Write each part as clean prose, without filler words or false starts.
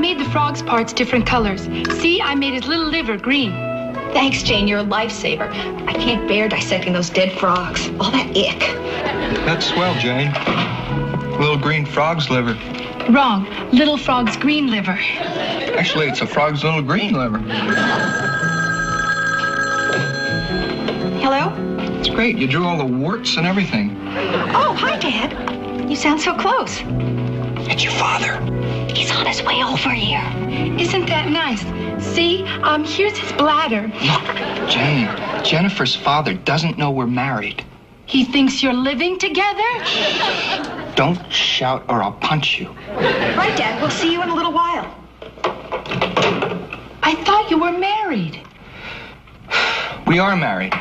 made the frog's parts different colors. See, I made his little liver green. Thanks, Jane. You're a lifesaver. I can't bear dissecting those dead frogs. All that ick. That's swell, Jane. Little green frog's liver. Wrong. Little frog's green liver. Actually, it's a frog's little green liver. Hello? It's great. You drew all the warts and everything. Oh, hi, Dad. You sound so close. It's your father. He's on his way over here. Isn't that nice? See, here's his bladder. Look, Jane, Jennifer's father doesn't know we're married. He thinks you're living together? Don't shout or I'll punch you. Right, Dad. We'll see you in a little while. I thought you were married. We are married.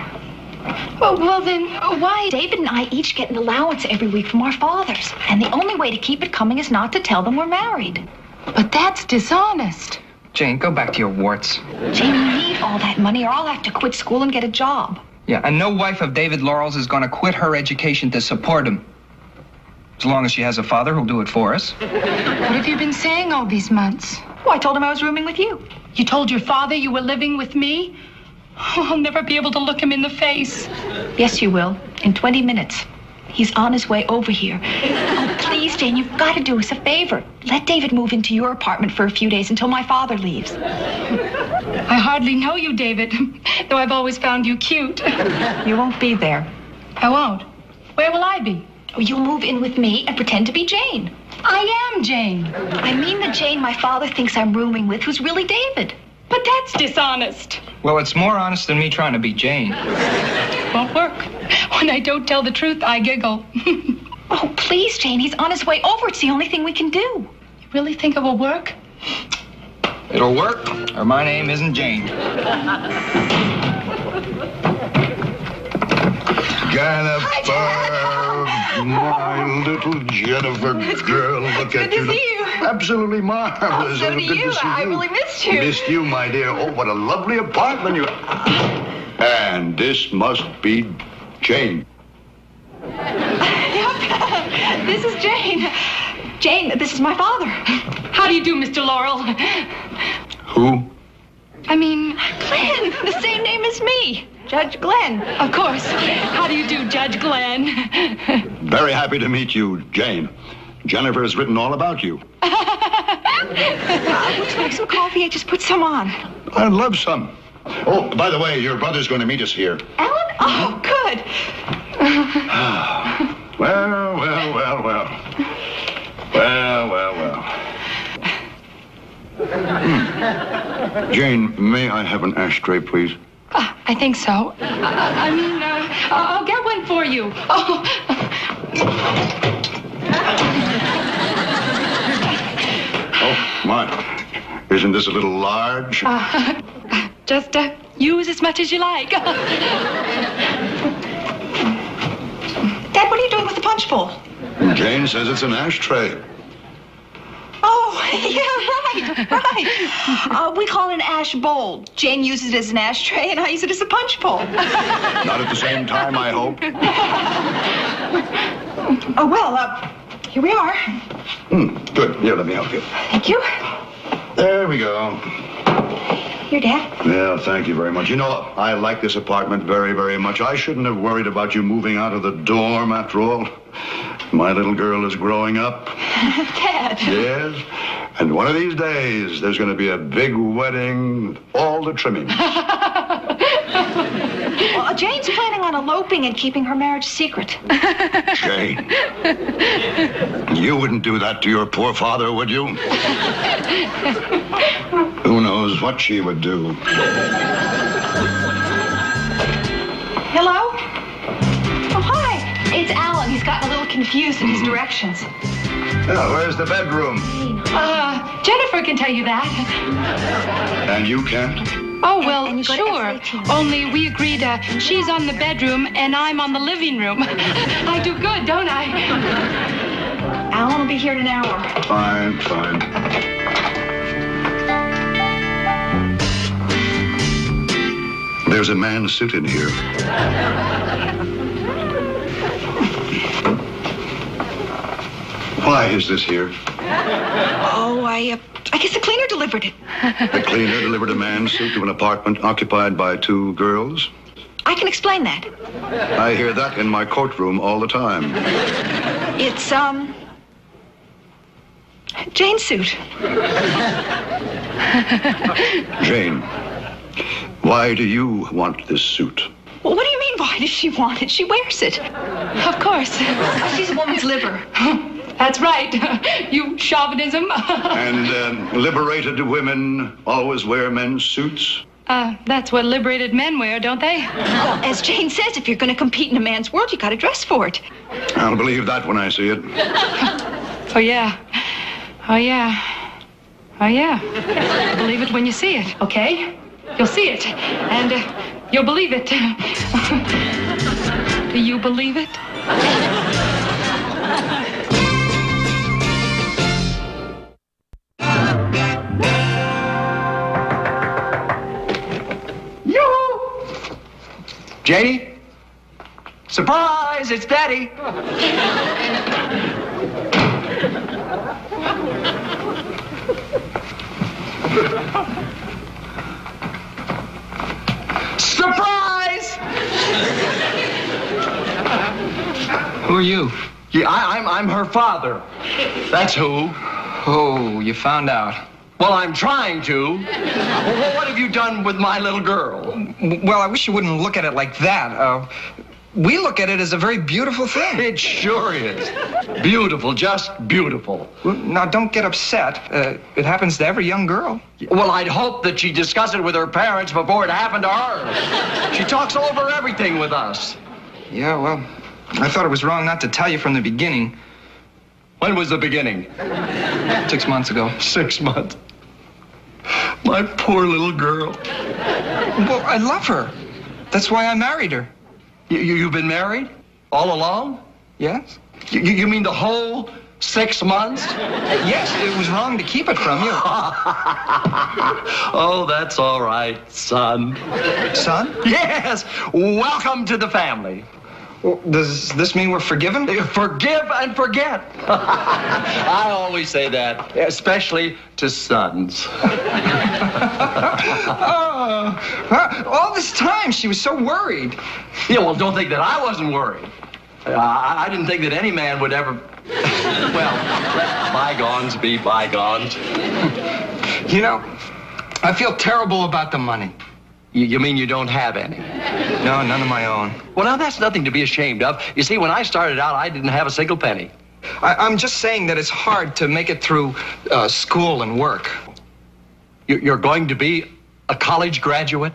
Well then, why? David and I each get an allowance every week from our fathers. And the only way to keep it coming is not to tell them we're married. But that's dishonest. Jane, go back to your warts. Jane, you need all that money or I'll have to quit school and get a job. Yeah, and no wife of David Laurel's is going to quit her education to support him. As long as she has a father who'll do it for us. What have you been saying all these months? Oh, I told him I was rooming with you. You told your father you were living with me? Oh, I'll never be able to look him in the face. Yes, you will. In 20 minutes. He's on his way over here. Oh, please, Jane, you've got to do us a favor. Let David move into your apartment for a few days until my father leaves. I hardly know you, David, though I've always found you cute. You won't be there. I won't. Where will I be? Oh, you'll move in with me and pretend to be Jane. I am Jane. I mean the Jane my father thinks I'm rooming with, who's really David. But that's dishonest. Well, it's more honest than me trying to be Jane. Won't work. When I don't tell the truth, I giggle. Oh, please, Jane, he's on his way over. It's the only thing we can do. You really think it will work? It'll work, or my name isn't Jane. Jennifer, my little Jennifer girl, look at you. Good to see you. Absolutely marvelous. So do you. I really missed you. Missed you, my dear. Oh, what a lovely apartment you have. And this must be Jane. Yep. This is Jane. Jane, this is my father. How do you do, Mr. Laurel? Who? I mean, Glenn, the same name as me. Judge Glenn. Of course. How do you do, Judge Glenn? Very happy to meet you, Jane. Jennifer has written all about you. Would you like some coffee? I just put some on. I'd love some. Oh, by the way, your brother's going to meet us here. Ellen? Oh, good. Well. Jane, may I have an ashtray, please? I think so. I'll get one for you. Oh. Oh, my. Isn't this a little large? Just use as much as you like. Dad, what are you doing with the punch bowl? Jane says it's an ashtray. Oh, yeah, right. We call it an ash bowl. Jane uses it as an ashtray, and I use it as a punch bowl. Not at the same time, I hope. Oh, well, here we are. Good. Here, let me help you. Thank you. There we go. Here, Dad. Yeah, thank you very much. You know, I like this apartment very, very much. I shouldn't have worried about you moving out of the dorm, after all. My little girl is growing up. Dad. Yes. And one of these days, there's going to be a big wedding with all the trimmings. Well, Jane's planning on eloping and keeping her marriage secret. Jane, you wouldn't do that to your poor father, would you? Who knows what she would do? Hello? Oh, hi. It's Alan. He's gotten a little confused in his directions. Yeah, where's the bedroom? Jennifer can tell you that. And you can't? Oh, well, sure. Only we agreed she's on the bedroom and I'm on the living room. I do good, don't I? Alan will be here in an hour. Fine. There's a man sitting here. Why is this here? Oh, I guess the cleaner delivered it. The cleaner delivered a man's suit to an apartment occupied by 2 girls? I can explain that. I hear that in my courtroom all the time. It's, Jane's suit. Jane, why do you want this suit? Well, what do you mean, why does she want it? She wears it. Of course. She's a woman's liver. That's right. You chauvinism. And liberated women always wear men's suits? That's what liberated men wear, don't they? Well, as Jane says, if you're going to compete in a man's world, you got to dress for it. I'll believe that when I see it. Oh, yeah. Oh, yeah. Oh, yeah. Believe it when you see it, okay? You'll see it, and you'll believe it. Do you believe it? Janie? Surprise! It's Daddy! Surprise! Who are you? Yeah, I'm her father. That's who. Oh, you found out. Well, I'm trying to. Well, what have you done with my little girl? Well, I wish you wouldn't look at it like that. We look at it as a very beautiful thing. It sure is. Beautiful, just beautiful. Well, now, don't get upset. It happens to every young girl. Well, I'd hope that she discussed it with her parents before it happened to her. She talks over everything with us. Yeah, well, I thought it was wrong not to tell you from the beginning. When was the beginning? 6 months ago. 6 months. My poor little girl. Well, I love her. That's why I married her. You've been married? All along? Yes? You mean the whole 6 months? Yes, it was wrong to keep it from you. Oh, that's all right, son. Son? Yes. Welcome to the family. Well, does this mean we're forgiven? Forgive and forget. I always say that, especially to sons. All this time, she was so worried. Yeah, well, don't think that I wasn't worried. I didn't think that any man would ever... Well, let bygones be bygones. You know, I feel terrible about the money. You mean you don't have any? No, none of my own. Well, now, that's nothing to be ashamed of. You see, when I started out, I didn't have a single penny. I'm just saying that it's hard to make it through school and work. You're going to be a college graduate?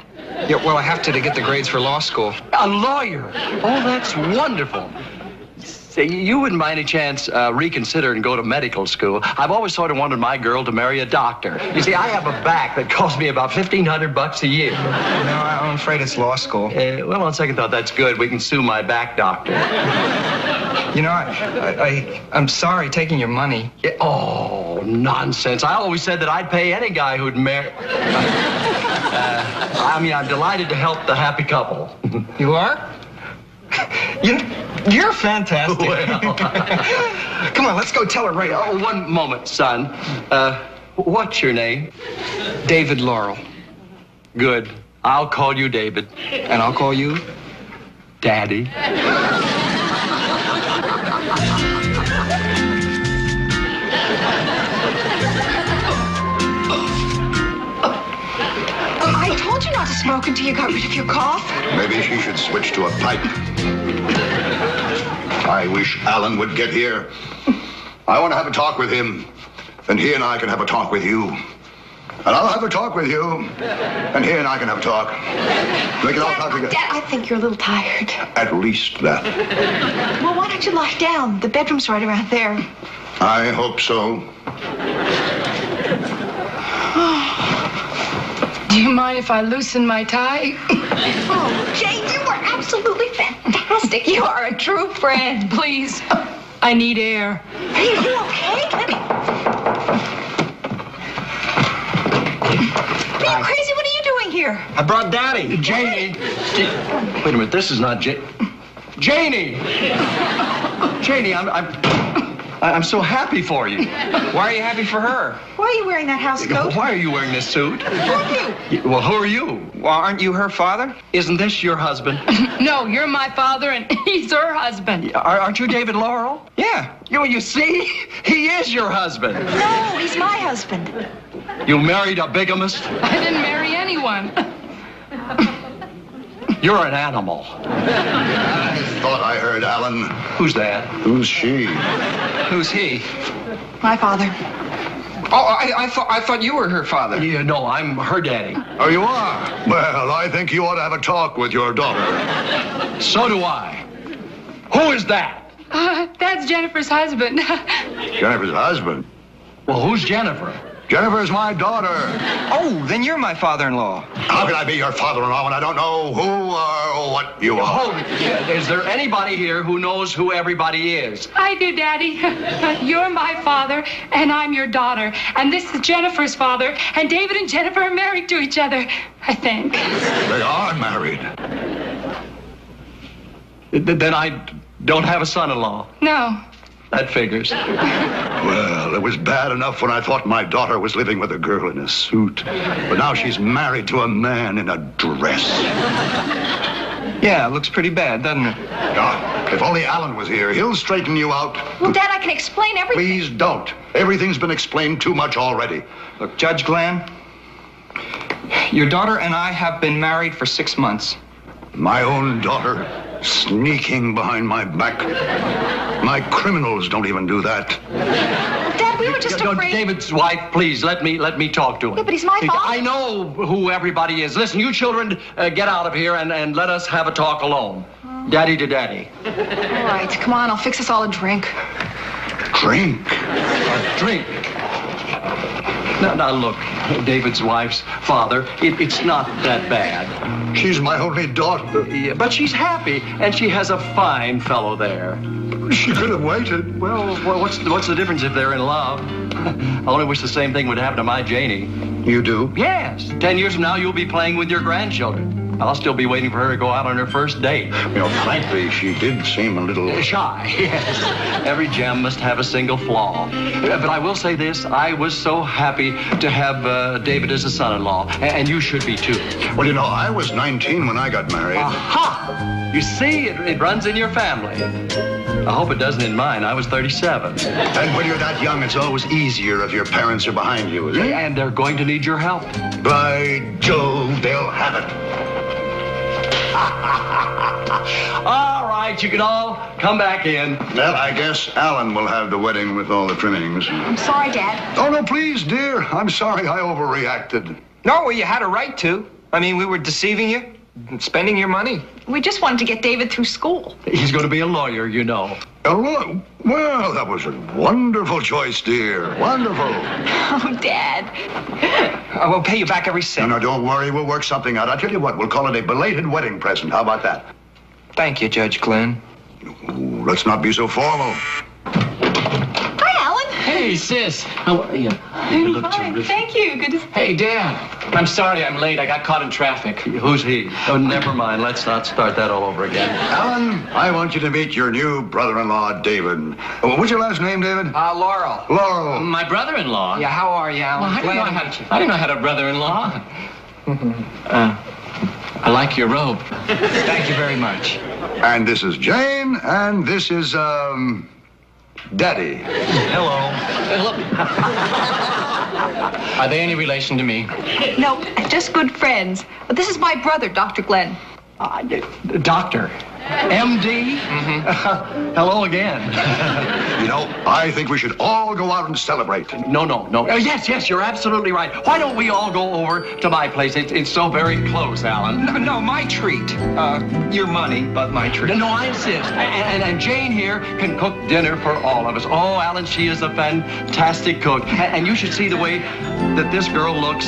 Yeah, well, I have to get the grades for law school. A lawyer? Oh, that's wonderful. Say, you wouldn't by any chance reconsider and go to medical school. I've always sort of wanted my girl to marry a doctor. You see, I have a back that costs me about $1,500 a year. No, I'm afraid it's law school. Well, on second thought, that's good. We can sue my back doctor. You know, I'm sorry taking your money. Yeah, oh, nonsense. I always said that I'd pay any guy who'd marry... I'm delighted to help the happy couple. You are? You're fantastic. Well. Come on, let's go tell her right off. Oh, one moment, son. What's your name? David Laurel. Good. I'll call you David. And I'll call you? Daddy. I told you not to smoke until you got rid of your cough. Maybe she should switch to a pipe. I wish Alan would get here. I want to have a talk with him. Then he and I can have a talk with you. And I'll have a talk with you. And he and I can have a talk. Make it all talk together. Dad, I think you're a little tired. At least that. Well, why don't you lie down? The bedroom's right around there. I hope so. Do you mind if I loosen my tie? Oh, Jane, you were absolutely fantastic. You are a true friend. Please. I need air. Are you okay? Let me... Are you crazy? What are you doing here? I brought Daddy. Janie. Wait a minute. This is not Janie. Janie, I'm... I'm so happy for you. Why are you happy for her? Why are you wearing that house coat? Why are you wearing this suit? Who are you? Well, who are you? Well, aren't you her father? Isn't this your husband? No, you're my father and he's her husband. Aren't you David Laurel? Yeah. You see? He is your husband. No, he's my husband. You married a bigamist? I didn't marry anyone. You're an animal. I thought I heard Alan. Who's that? Who's she? Who's he? My father. Oh, I thought you were her father. Yeah, no, I'm her daddy. Oh, you are? Well, I think you ought to have a talk with your daughter. So do I. Who is that? That's Jennifer's husband. Jennifer's husband. Well, who's Jennifer? Jennifer's my daughter. Oh, then you're my father-in-law. How can I be your father-in-law when I don't know who or what you are? Oh, is there anybody here who knows who everybody is? I do, Daddy. You're my father, and I'm your daughter. And this is Jennifer's father, and David and Jennifer are married to each other, I think. They are married. Then I don't have a son-in-law. No. That figures. Well, it was bad enough when I thought my daughter was living with a girl in a suit. But now she's married to a man in a dress. Yeah, it looks pretty bad, doesn't it? If only Alan was here, he'll straighten you out. Well, Dad, I can explain everything. Please don't. Everything's been explained too much already. Look, Judge Glenn, your daughter and I have been married for 6 months. My own daughter, sneaking behind my back. My criminals don't even do that. Dad, we were just afraid. David's wife, please, let me talk to him. Yeah, but he's my father. I know who everybody is. Listen, you children, get out of here and let us have a talk alone. Daddy to daddy. All right, come on, I'll fix us all a drink. Drink? A drink. Now, look, David's wife's father, it's not that bad. She's my only daughter. Yeah, but she's happy, and she has a fine fellow there. She could have waited. Well, what's the difference if they're in love? I only wish the same thing would happen to my Janie. You do? Yes. 10 years from now, you'll be playing with your grandchildren. I'll still be waiting for her to go out on her first date. You know, frankly, she did seem a little... Shy, yes. Every gem must have a single flaw. But I will say this, I was so happy to have David as a son-in-law, and you should be too. Well, you know, I was 19 when I got married. Aha! You see, it runs in your family. I hope it doesn't in mine. I was 37. And when you're that young, it's always easier if your parents are behind you, isn't it? And they're going to need your help. By Jove, they'll have it. All right, you can all come back in. Well, I guess Alan will have the wedding with all the trimmings. I'm sorry, Dad. Oh, no, please, dear. I'm sorry I overreacted. No, well, you had a right to. I mean, we were deceiving you, spending your money. We just wanted to get David through school. He's going to be a lawyer, you know. Oh, well, that was a wonderful choice, dear. Wonderful. Oh, Dad. We'll pay you back every cent. No, don't worry. We'll work something out. I'll tell you what. We'll call it a belated wedding present. How about that? Thank you, Judge Glenn. Ooh, let's not be so formal. Hi, Alan. Hey, sis. How are you? You look terrific. Thank you. Good to see you. Hey, Dad. I'm sorry I'm late. I got caught in traffic. Who's he? Oh, never mind. Let's not start that all over again. Alan, I want you to meet your new brother-in-law, David. What's your last name, David? Laurel. Laurel. My brother-in-law? Yeah, how are you, Alan? Well, I didn't know I had a brother-in-law. I like your robe. Thank you very much. And this is Jane, and this is, Daddy. Hello. Are they any relation to me? No, just good friends. But this is my brother, Dr. Glenn. Doctor. MD? Hello again. You know, I think we should all go out and celebrate. No. Yes, you're absolutely right. Why don't we all go over to my place? It's so very close, Alan. No, my treat. Your money, but my treat. No, I insist. And Jane here can cook dinner for all of us. Oh, Alan, she is a fantastic cook. And you should see the way that this girl looks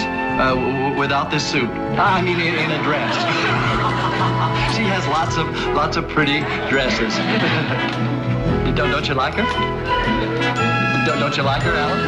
without this suit. I mean, in a dress. She has lots of pretty dresses. Don't you like her? Don't you like her, Alan?